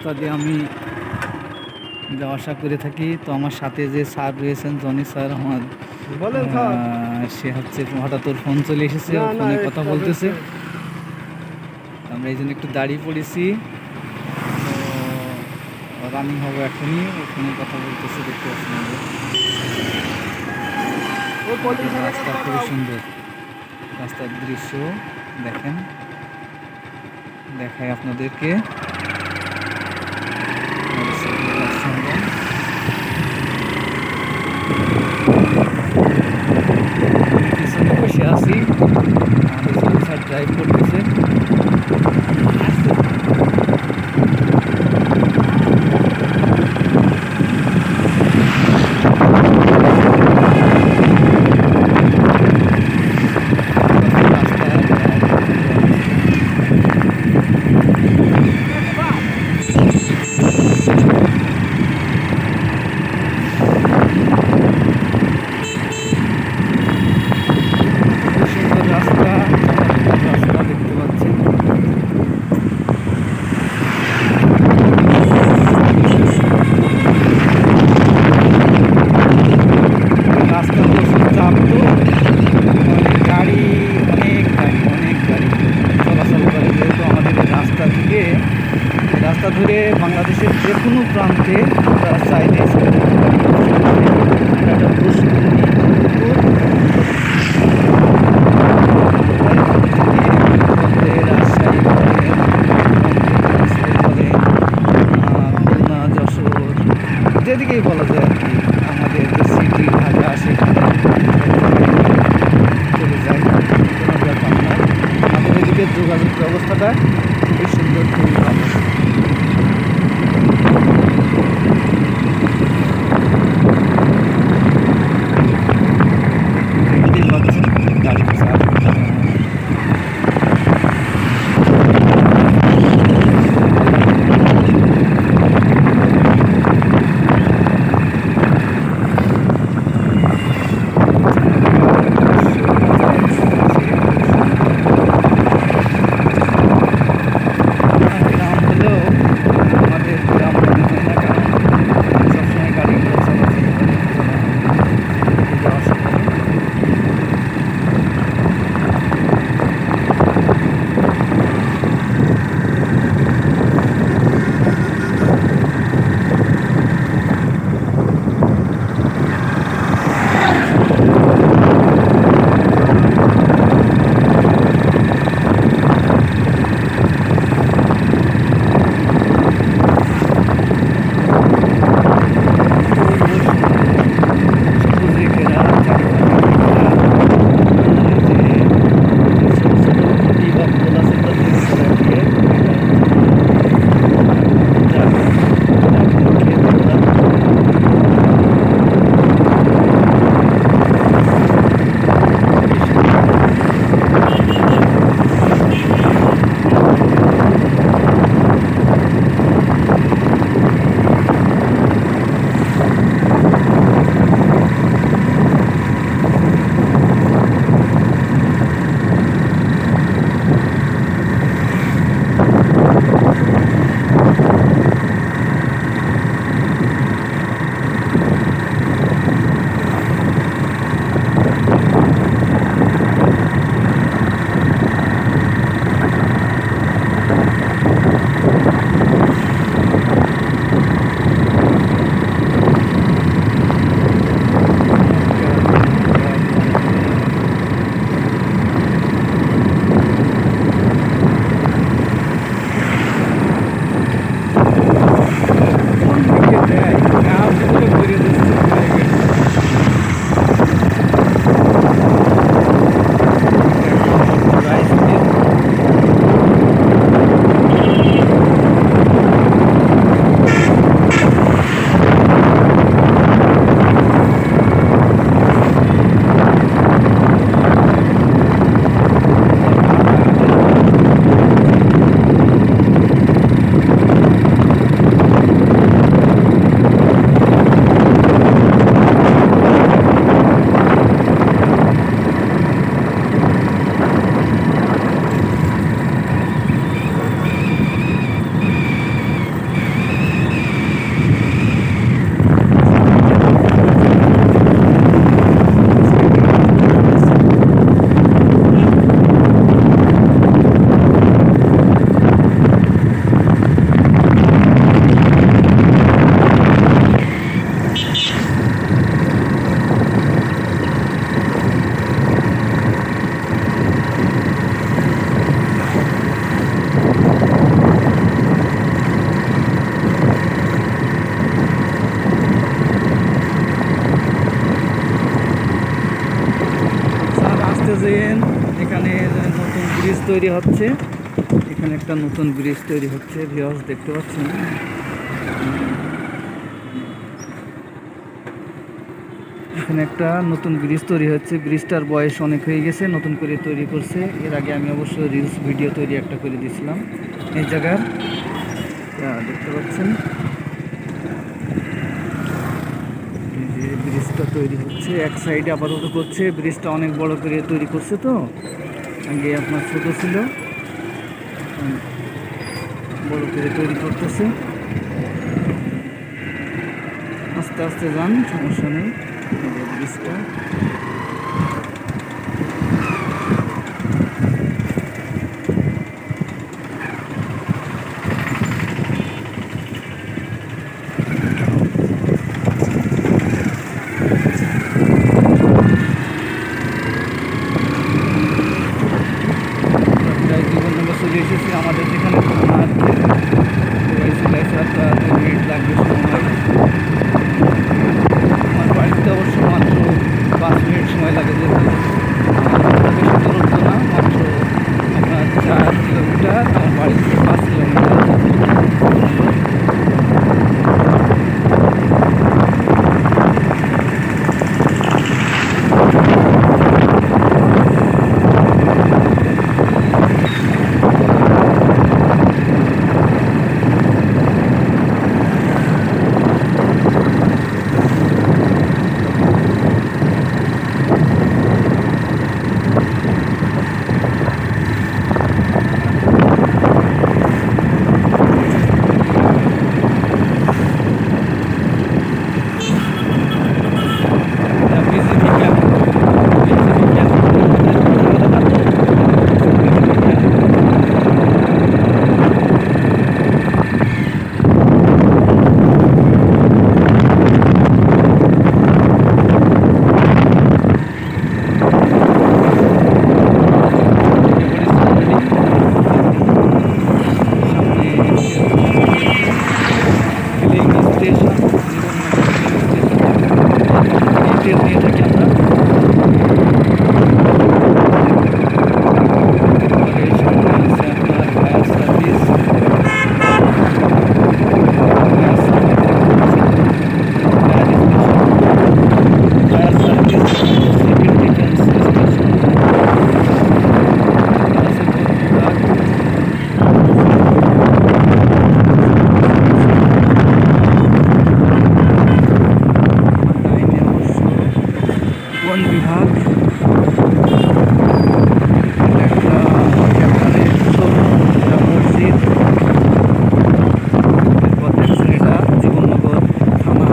রাস্তা দিয়ে আমি যাওয়া আসা করে থাকি। তো আমার সাথে যে স্যার রয়েছেন, জনি স্যার, আমার সে হচ্ছে হঠাৎ ওর ফোন চলে এসেছে, ও ফোনে কথা বলতেছে। আমরা এই জন্য একটু দাঁড়িয়ে পড়েছি। তো রানিং হবো এখনই, ও ফোনে কথা বলতেছে, দেখতে পাচ্ছি। রাস্তা খুবই সুন্দর, রাস্তার দৃশ্য দেখেন, দেখাই আপনাদেরকে। পিছনে বসে আছি, আমাদের স্যার ড্রাইভ করতেছে। রাস্তা ধরে বাংলাদেশের যে কোনো প্রান্তে তারা চাইলে খুলনা, যশোর, যেদিকেই বলা যায় আর কি, আমাদের যে সিটি ঢাকা সেখানে চলে যায়, কোনো ব্যাপার না। আমাদের এদিকে যোগাযোগ ব্যবস্থাটা খুবই সুন্দর, খুবই ভালো। তৈরি হচ্ছে। এখানে একটা নতুন ব্রিজ তৈরি হচ্ছে, ভিউয়ার্স দেখতে পাচ্ছেন। এখানে একটা নতুন ব্রিজ তৈরি হচ্ছে। ব্রিজটার বয়স অনেক হয়ে গেছে, নতুন করে তৈরি করছে। এর আগে আমি অবশ্য রিলস ভিডিও তৈরি একটা করে দিয়েছিলাম এই জায়গার, দেখতে পাচ্ছেন। এই যে ব্রিজটা তৈরি হচ্ছে, এক সাইডে আপাতত করছে। ব্রিজটা অনেক বড় করে তৈরি করছে, তো আগে আপনার ছোট ছিল, বড় করে তৈরি করতেছে। আস্তে আস্তে যান, সমস্যা নেই। ব্রিজটা প্রায় জীবননগর চলে এসেছি। আমাদের যেখানে থানা 2 মিনিট লাগবে সময়। আমার বাড়িতে অবশ্য মাত্র 5 মিনিট সময় লাগে, যেহেতু বেশি দূরত্ব না, মাত্র আপনার 4 কিলোমিটার, আমার বাড়ি থেকে 5 কিলোমিটার। নিয়ে থাকি আমরা। এর সাথে আছে আপনার fire service, civil defence station আছে, বন বিভাগ। ডাইনে অবশ্য বন বিভাগ। একটা ক্যাপ্টেনের শোরুম, একটা মসজিদ। এরপর দেখছেন এটা জীবননগর থানা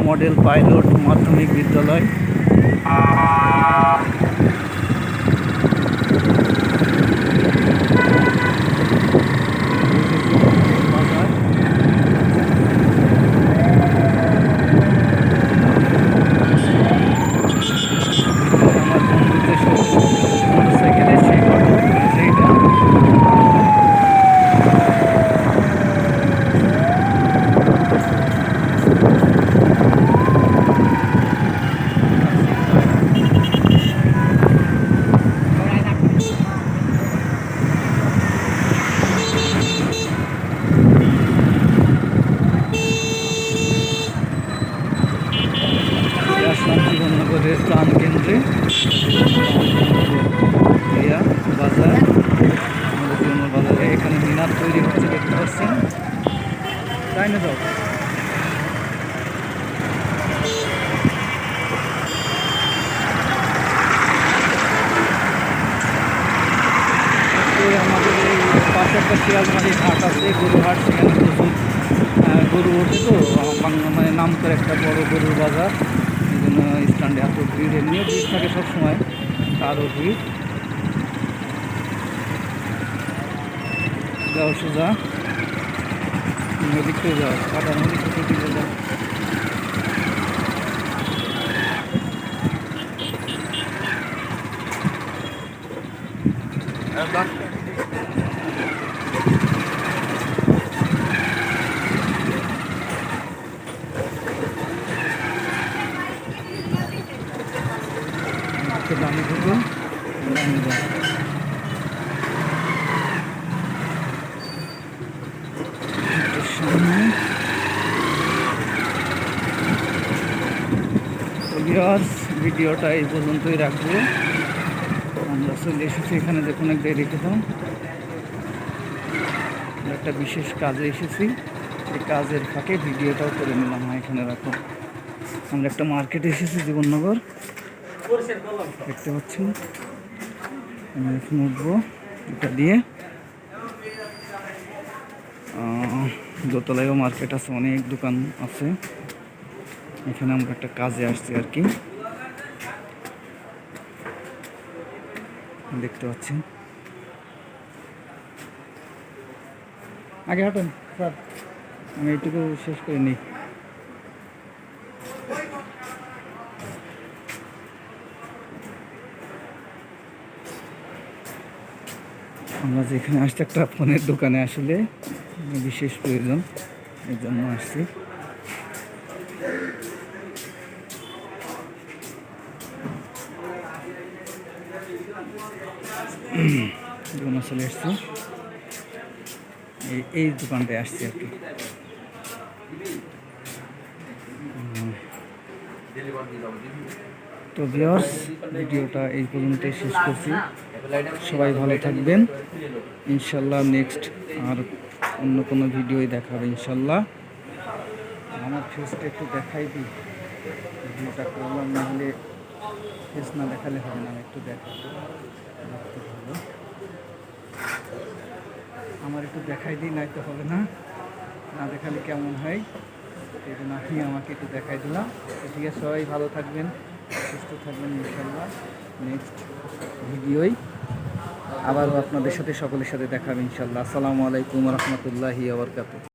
মডেল পাইলট মাধ্যমিক বিদ্যালয়। বাজার। আমার বন্ধুদের মোটরসাইকেলে সেই অটো, সেইটা আসলাম জীবননগরের প্রাণ কেন্দ্রে, বাজার। আমাদের জীবননগর বাজারে এখানে মিনার তৈরি হচ্ছে, দেখতে পাচ্ছেন। তাই না? যাও, আমাদের এই পাশে একটা শিয়ালমারি হাট আছে, গরু হাট। সেখানে প্রচুর গরু ওঠে, তো মানে নাম করে একটা বড় গরুর বাজার। এই জন্য স্ট্যান্ডে এত ভিড়, এমনিও ভিড় থাকে সবসময়, আরও ভিড়। যাও সোজা নদীতে যাও, কাটা নদী থেকে দিকে যাও। দামি ঢুকুন, দামি যাও। ভিউয়ার্স, ভিডিওটা এই পর্যন্তই রাখবো। আমরা চলে এসেছি এখানে, দেখুন একটা রেখে দাও, একটা বিশেষ কাজে এসেছি, এই কাজের ফাঁকে ভিডিওটাও করে নিলাম। এখানে রাখো, আমরা একটা মার্কেটে এসেছি জীবননগর, দেখতে পাচ্ছেন। আমি এখন উঠবো এটা দিয়ে, দোতলায়ও মার্কেট আছে, অনেক দোকান আছে। এখানে আমরা একটা কাজে আসছি আর কি, দেখতে পাচ্ছেন। আগে হাঁটেন স্যার, আমি এইটুকু শেষ করে নিই। আমরা যেখানে আসছি একটা ফোনের দোকানে, আসলে বিশেষ প্রয়োজন, এই জন্য আসছি। দোকানে চলে আসছি, এই দোকানটায় আসছি আর কি। তো ভিউয়ার্স, ভিডিওটা এই পর্যন্তই শেষ করছি। সবাই ভালো থাকবেন, ইনশাল্লাহ নেক্সট আর অন্য কোনো ভিডিওই দেখাবে ইনশাল্লাহ। আমার ফেসটা একটু দেখাই দিই, ভিডিওটা করলাম, না হলে ফেস না দেখালে হবে না। একটু দেখাবো, আমার একটু দেখাই দিই, নাই তো হবে না, না দেখালে কেমন হয়, এই জন্য আমি আমাকে একটু দেখাই দিলাম। তো ঠিক আছে, সবাই ভালো থাকবেন, সুস্থ থাকবেন, ইনশাল্লাহ নেক্সট ভিডিওই আবারও আপনাদের সাথে, সকলের সাথে দেখাবে ইনশাল্লাহ। আসসালামু আলাইকুম রহমতুল্লাহি ওয়া বারাকাতুহু।